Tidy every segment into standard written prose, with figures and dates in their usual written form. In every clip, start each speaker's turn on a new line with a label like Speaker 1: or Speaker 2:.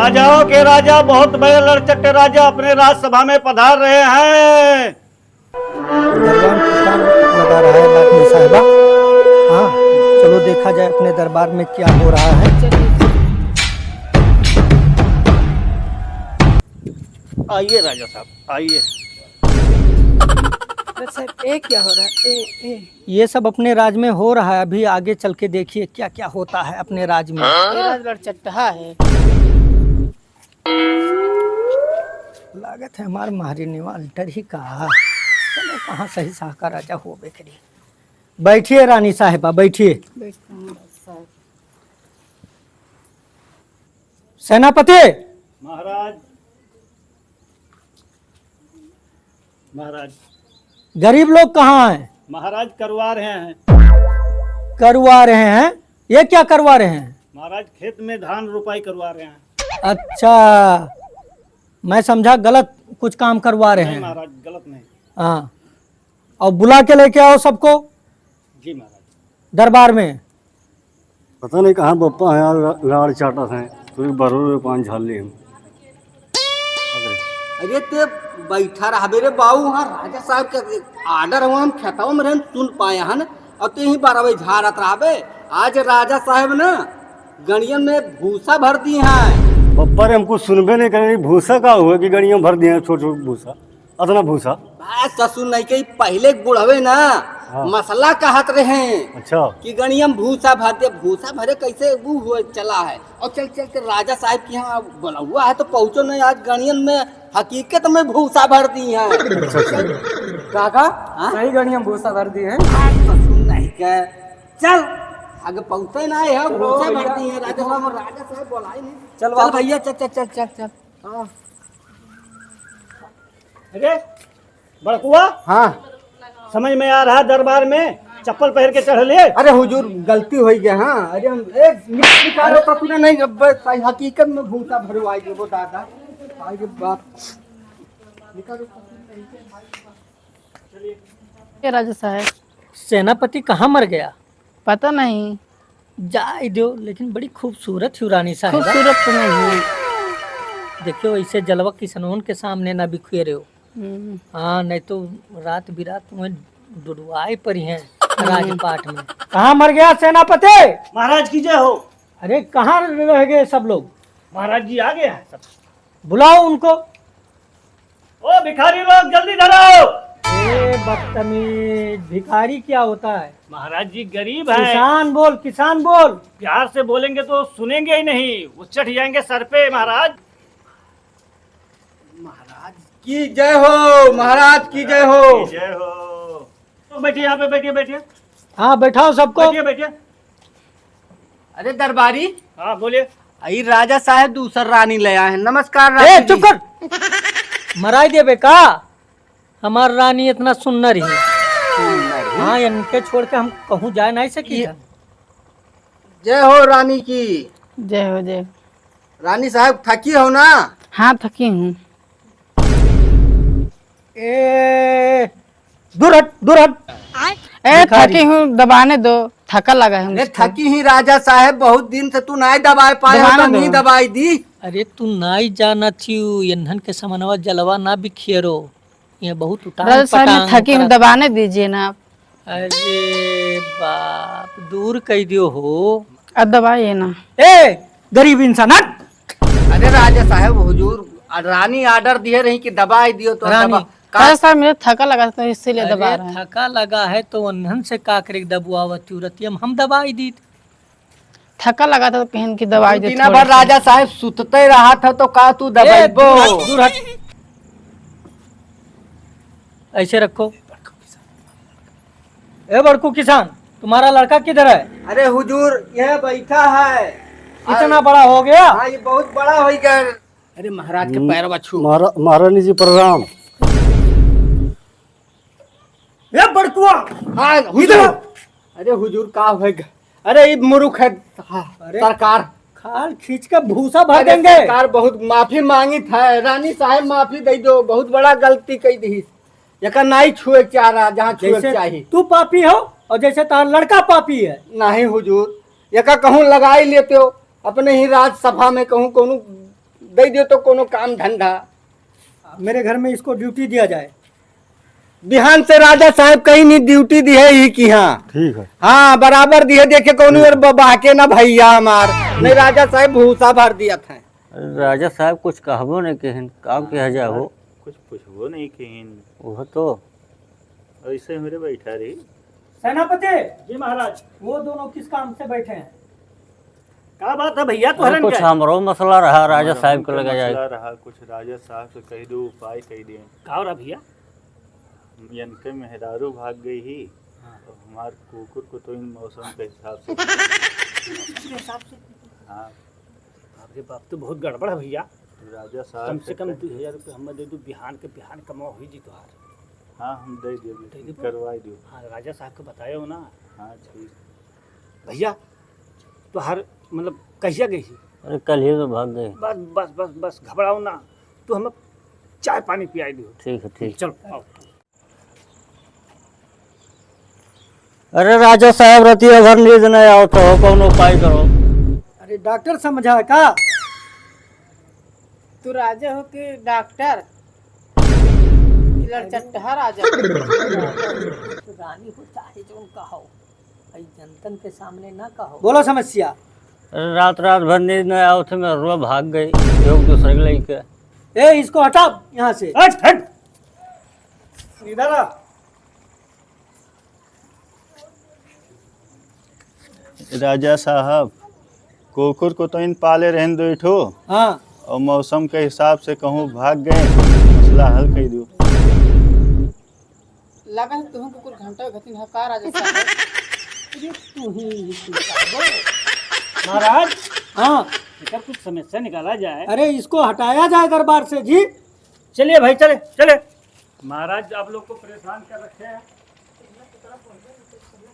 Speaker 1: राजाओं के राजा बहुत बड़े लड़चट्टे राजा अपने राजसभा में पधार रहे हैं।
Speaker 2: दरबार पुकार लगा रहा है लाखनी साहिबा। हाँ, चलो देखा जाए अपने दरबार में क्या हो रहा है।
Speaker 1: आइए राजा साहब आइए।
Speaker 3: साहब ये क्या हो रहा है?
Speaker 2: ये सब अपने राज में हो रहा है। अभी आगे चल के देखिए क्या क्या होता है अपने राज में।
Speaker 3: लड़चट्टा है।
Speaker 2: लागत है हमारे महारानी अल्टर ही कहा। चलो कहाँ सही शाह का राजा हो बेकरी। बैठिए रानी साहिबा बैठिए। सेनापति
Speaker 1: महाराज महाराज
Speaker 2: गरीब लोग कहाँ हैं?
Speaker 1: महाराज करवा रहे हैं।
Speaker 2: करवा रहे हैं? ये क्या करवा रहे हैं?
Speaker 1: महाराज खेत में धान रोपाई करवा रहे हैं।
Speaker 2: अच्छा, मैं समझा गलत कुछ काम करवा रहे
Speaker 1: नहीं
Speaker 2: हैं।
Speaker 1: महाराज गलत नहीं।
Speaker 2: हाँ, और बुला के लेके आओ सबको
Speaker 1: जी महाराज।
Speaker 2: दरबार में।
Speaker 4: पता नहीं कहाँ बप्पा है यार, लाड़ चाटा है तो बरो पान झाल ली हम।
Speaker 5: अरे ते बैठा रहा रे बाबू, वहाँ राजा साहब के आर्डर हुआ, हम खेतों में रहन सुन पाए हन और ते ही 12 बजे झाड़त रहा। आज राजा साहब ना गणियन में भूसा भर दी हैं।
Speaker 4: बप्पा रे हमको सुनबे नहीं करे, भूसा का हुआ कि गड़ियों भर दिए छोट छोट भूसा, अतना भूसा।
Speaker 5: बस ससुर नहीं के पहले बुढ़वे ना मसला कहत रहे
Speaker 4: अच्छा
Speaker 5: कि गणियम भूसा भर दे। भूसा भरे कैसे वो हुआ चला है। और चल चल के राजा साहब के यहाँ बोला हुआ है तो पहुँचो नहीं। आज गणियन में हकीकत में भूसा भर दी है। काका
Speaker 3: सही गणिया भूसा भर दी है।
Speaker 5: ससुर नहीं के चल आगे पहुँचे ना है, भूसा भर दी है। राजा साहब बोला ही नहीं। चल भैया चल चल चल चल चल। हाँ
Speaker 1: अरे बड़कुआ,
Speaker 5: हाँ
Speaker 1: समझ में आ रहा दरबार में चप्पल पहन के चढ़ ले।
Speaker 5: अरे हुजूर गलती हो गया। हाँ अरे हम एक निकालो ससुर नहीं, हकीकत में भूसा भरवाई वो दादा आगे बात निकालो।
Speaker 3: राजा साहब
Speaker 2: सेनापति कहाँ मर गया?
Speaker 3: पता नहीं,
Speaker 2: जाए दो, लेकिन बड़ी खूबसूरत थी रानी साहिबा।
Speaker 3: खूबसूरत तो नहीं है।
Speaker 2: देखियो ऐसे जलवा किसनों के सामने ना बिखेरे हो। हाँ, नहीं तो रात बिरात तुम्हें डुडवाए पर हैं राजपाट में। कहाँ मर गया सेनापति?
Speaker 1: महाराज की जय हो।
Speaker 2: अरे कहाँ रह गए सब लोग?
Speaker 1: महाराज जी आ गए हैं सब।
Speaker 2: बुलाओ उनको।
Speaker 1: ओ भिखारी लोग जल्दी धरो।
Speaker 2: ए बदतमीज, भिखारी क्या होता है?
Speaker 1: महाराज जी गरीब हैं।
Speaker 2: किसान बोल, किसान बोल।
Speaker 1: प्यार से बोलेंगे तो सुनेंगे ही नहीं, उचट जाएंगे सर पे। महाराज
Speaker 5: की जय हो, महाराज की जय हो।
Speaker 1: जय हो। तो बैठिए यहाँ पे, बैठिए बैठिए
Speaker 2: हाँ बैठाओ सबको।
Speaker 1: बैठिए बैठिए।
Speaker 5: अरे दरबारी,
Speaker 1: हाँ बोलिए।
Speaker 5: आई राजा साहब दूसरा रानी ले आए हैं। नमस्कार
Speaker 2: ए
Speaker 5: रानी
Speaker 2: चुप कर। मराई देबे का? हमार रानी इतना सुंदर ही। हाँ, इनके छोड़ के हम कहूँ जा नहीं सकी।
Speaker 5: जय हो रानी की।
Speaker 3: जय हो जय।
Speaker 5: रानी साहब थकी हो ना?
Speaker 3: हाँ थकी हूँ।
Speaker 2: ए दूर हट, दूर हट।
Speaker 3: ए थकी हूँ, दबाने दो, थका लगा है
Speaker 5: अरे
Speaker 3: मुझे।
Speaker 5: थकी ही राजा साहब, बहुत दिन से तू नहीं दबाए पाए हो, तो
Speaker 3: दबाना
Speaker 5: नहीं
Speaker 3: दो।
Speaker 5: दबाई दी।
Speaker 2: अरे तू नाई जाना छियू, ईंधन के समनवा जलवा ना बिखेरो। ये बहुत उतार
Speaker 3: राजा साहब मैं
Speaker 2: पटांग
Speaker 3: थकी हूँ,
Speaker 2: करत।
Speaker 3: दबाने दीजिए ना आप।
Speaker 2: अरे बाप, दूर कह दियो हो।
Speaker 3: अब दबाइए ना।
Speaker 2: ए गरीब इंसान हट।
Speaker 5: अरे राजा साहब हुजूर रानी आर्डर दिए रही कि दबाई दियो तो
Speaker 2: रानी।
Speaker 3: राजा साहब मुझे थका लगा था इसीलिए दबा
Speaker 2: अरे
Speaker 3: रहे हैं।
Speaker 2: थका लगा है तो ईंधन से काकरे दबुआवत तुरंत हम दबाई दी।
Speaker 3: थका लगा था तो कहन की दवाई दे
Speaker 5: दिन भर राजा साहब सुतते रहा था तो का तू
Speaker 2: ए,
Speaker 5: दबाइबो।
Speaker 2: दूर हट। ऐसे रखो। ए बड़कू किसान, तुम्हारा लड़का किधर है?
Speaker 5: अरे हुजूर यह बैठा है।
Speaker 2: इतना बड़ा हो गया?
Speaker 5: हाँ ये बहुत बड़ा हो गया। अरे महाराज के पैर छू।
Speaker 4: महारानी जी प्रणाम।
Speaker 1: ये बड़कुआ
Speaker 5: हाँ हुजूर। अरे हुजूर का हो गया? अरे ये मुरुख है। सरकार
Speaker 2: खाल खींच के भूसा भर
Speaker 5: अरे
Speaker 2: देंगे।
Speaker 5: सरकार बहुत माफी मांगी था। रानी साहब माफी दे दो, बहुत बड़ा गलती कही दी। यका नहीं छुए चाह रहा जहाँ छुए
Speaker 2: जैसे
Speaker 5: चाहिए।
Speaker 2: तू पापी हो और जैसे तार लड़का पापी है।
Speaker 5: नहीं हुजूर, यका कहूँ लगा ही लेते हो अपने ही राज सभा में, कहूँ कहूँ दे दियो तो कोनो काम धंधा।
Speaker 2: मेरे घर में इसको ड्यूटी दिया जाए।
Speaker 5: बिहान से राजा साहब कहीं नहीं ड्यूटी दी है ही की। हाँ
Speaker 4: ठीक है।
Speaker 5: हाँ बराबर दिए, देखे कौन और बाके ना भैया हमार नहीं, राजा साहब भूसा भर दिया था।
Speaker 6: राजा साहब कुछ कहबो नहीं केहन काम के हजा हो,
Speaker 1: कुछ पूछबो नहीं कहीं,
Speaker 6: वो तो
Speaker 1: ऐसे मेरे बैठा रही।
Speaker 2: सेनापति जी महाराज, वो दोनों किस काम से बैठे हैं?
Speaker 1: क्या बात है भैया, तो
Speaker 6: अरे कुछ हमरो मसला रहा राजा साहब को लगा जाए।
Speaker 1: रहा कुछ राजा साहब से कह दो, उपाय कह दिए। का रहा भैया? इनके मेहरारू भाग गई ही, तो हमार कुकुर को तो इन मौसम के हिसाब से हाँ। आपके बाप तो बहुत गड़बड़ है भैया। राजा साहब कम से कम 2000 रुपये हम दे दो, बिहान कमाओ हुई जी तुहार। हाँ हम दे दियो, करवाई दियो। हाँ राजा साहब को बतायो ना। हाँ ठीक भैया। तो हर मतलब कहिया गई थी?
Speaker 6: अरे कल ही तो भाग गए।
Speaker 1: बस बस बस बस घबराओ ना, तो हमें चाय पानी पियाई दियो।
Speaker 6: ठीक है ठीक।
Speaker 1: चलो आओ।
Speaker 6: अरे राजा साहब रतिया भर नींद नहीं आओ तो कौन उपाय करो।
Speaker 2: अरे डॉक्टर समझा का?
Speaker 3: तू राजा हो कि डॉक्टर? कि लड़चट्टा राजा?
Speaker 2: रानी हो चाहे जो कहो, भाई जनतन के सामने ना कहो। बोलो समस्या।
Speaker 6: अरे रात भर नींद नहीं आओ थे, मैं रुआ भाग गई एक दूसरे के लेके।
Speaker 2: ए इसको हटा यहाँ से।
Speaker 1: हट हट इधर आ। राजा साहब कुकुर को तो इन पाले रहने दो इठो।
Speaker 2: हाँ
Speaker 1: और मौसम के हिसाब से कहूँ भाग गए, मसला हल कर दो।
Speaker 3: लगा तुम कुकुर घंटा घटिन हका राजा साहब।
Speaker 2: महाराज। हाँ
Speaker 1: बेटा कुछ समस्या निकाला जाए।
Speaker 2: अरे इसको हटाया जाए दरबार से जी।
Speaker 1: चलिए भाई चले चले। महाराज आप लोग को परेशान कर रखे हैं।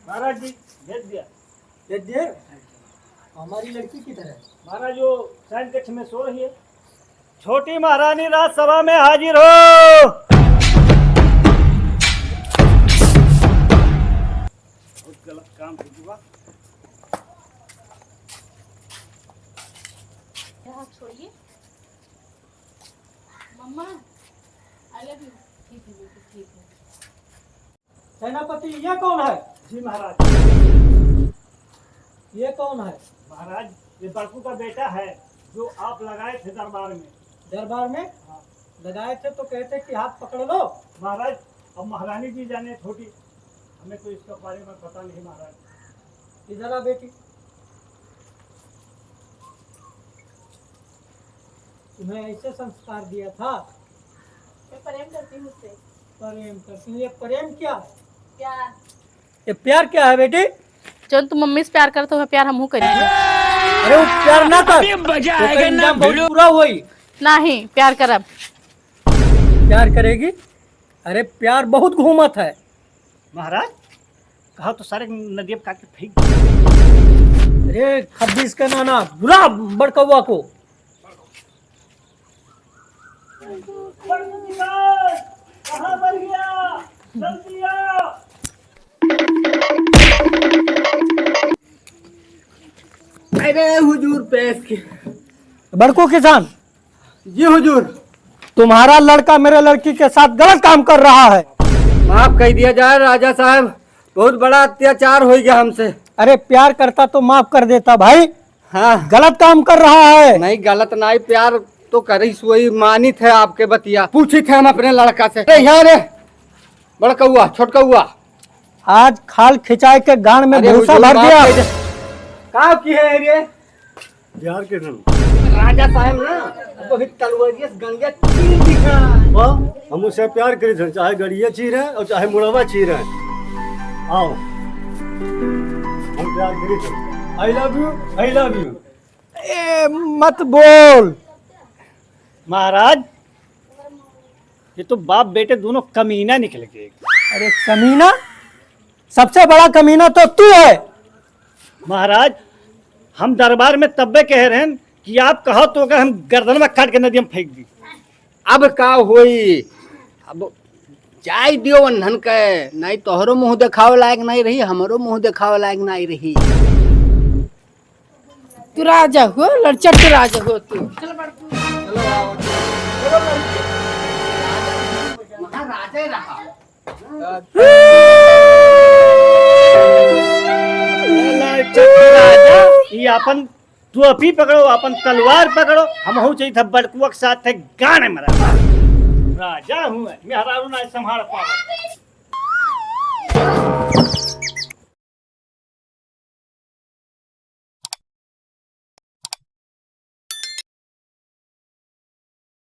Speaker 1: महाराज जी भेज दिया।
Speaker 2: भेज दिए? हमारी लड़की की तरह।
Speaker 1: महाराज वो शयन कक्ष में सो रही है। छोटी महारानी राजसभा में हाजिर हो। बहुत गलत काम हुआ।
Speaker 7: छोड़िए मम्मा, आई लव यू। ठीक है बेटी ठीक है।
Speaker 2: सेनापति ये कौन है?
Speaker 1: जी महाराज।
Speaker 2: ये कौन है?
Speaker 1: महाराज ये बड़कू का बेटा है, जो आप लगाए थे दरबार में।
Speaker 2: दरबार में लगाए थे तो कहते कि हाथ पकड़ लो।
Speaker 1: महाराज अब महारानी जी जाने छोटी, हमें तो इसके बारे में पता नहीं महाराज।
Speaker 2: इधर आ बेटी। तुम्हें ऐसे संस्कार दिया था?
Speaker 7: मैं प्रेम करती हूँ उससे।
Speaker 2: प्रेम करती हूँ। ये प्रेम क्या है?
Speaker 7: प्यार।
Speaker 2: ये प्यार क्या है बेटी?
Speaker 7: जो तुम मम्मी से प्यार करते हो प्यार हमहू करेंगे।
Speaker 2: अरे वो प्यार ना कर तो इंजाम बहुत बुरा हुई।
Speaker 7: नहीं प्यार करब।
Speaker 2: प्यार करेगी? अरे प्यार बहुत घूमत है।
Speaker 1: महाराज कहा तो सारे नदिया काट के फेंक।
Speaker 2: अरे 26 का नाना बुरा बड़कौआ को।
Speaker 1: कहाँ पर गया? जल्दी आओ।
Speaker 5: अरे हुजूर पेश के।
Speaker 2: बड़को किसान
Speaker 5: जी हुजूर।
Speaker 2: तुम्हारा लड़का मेरे लड़की के साथ गलत काम कर रहा है।
Speaker 5: माफ कह दिया जाए राजा साहब, बहुत बड़ा अत्याचार हो गया हमसे।
Speaker 2: अरे प्यार करता तो माफ कर देता भाई।
Speaker 5: हाँ
Speaker 2: गलत काम कर रहा है।
Speaker 5: नहीं गलत नहीं, प्यार तो करी वही मानी थे आपके बतिया, पूछी थे हम अपने लड़का से। अरे यहाँ रे बड़का हुआ छोटका हुआ,
Speaker 2: आज खाल खिंचाई के गांड में भूसा भर दिया।
Speaker 5: का की है ये?
Speaker 4: बिहार के धन
Speaker 5: राजा साहब ना बहुत तलवारिया से गंगा चीर दिखा।
Speaker 4: हम उससे प्यार करी थे, चाहे गड़िया चीर है और चाहे मुड़वा चीर है। आओ हम प्यार करी थे। I love you, I love you.
Speaker 2: ए, मत बोल।
Speaker 1: महाराज ये तो बाप बेटे दोनों कमीना निकल गए।
Speaker 2: अरे कमीना? सबसे बड़ा कमीना तो तू है।
Speaker 1: महाराज हम दरबार में तब्बे कह रहे हैं कि आप कहो तो अगर हम गर्दन में काट के नदी में फेंक दी।
Speaker 5: अब का होई? अब जाय दियो वन्हन के, नहीं तोहरो मुंह दिखावे लायक नहीं रही, हमरो मुंह दिखावे लायक नहीं रही।
Speaker 3: तू राजा हो लड़चट राजा हो तू चल बड़ तू
Speaker 5: महाराजा ही रहा।
Speaker 1: राजा ये अपन तू अभी पकड़ो, अपन तलवार पकड़ो, हम हो चाहिए था बड़कुआ के साथ थे गाने मरा। राजा हूँ मैं हरारू ना संभाल पावा।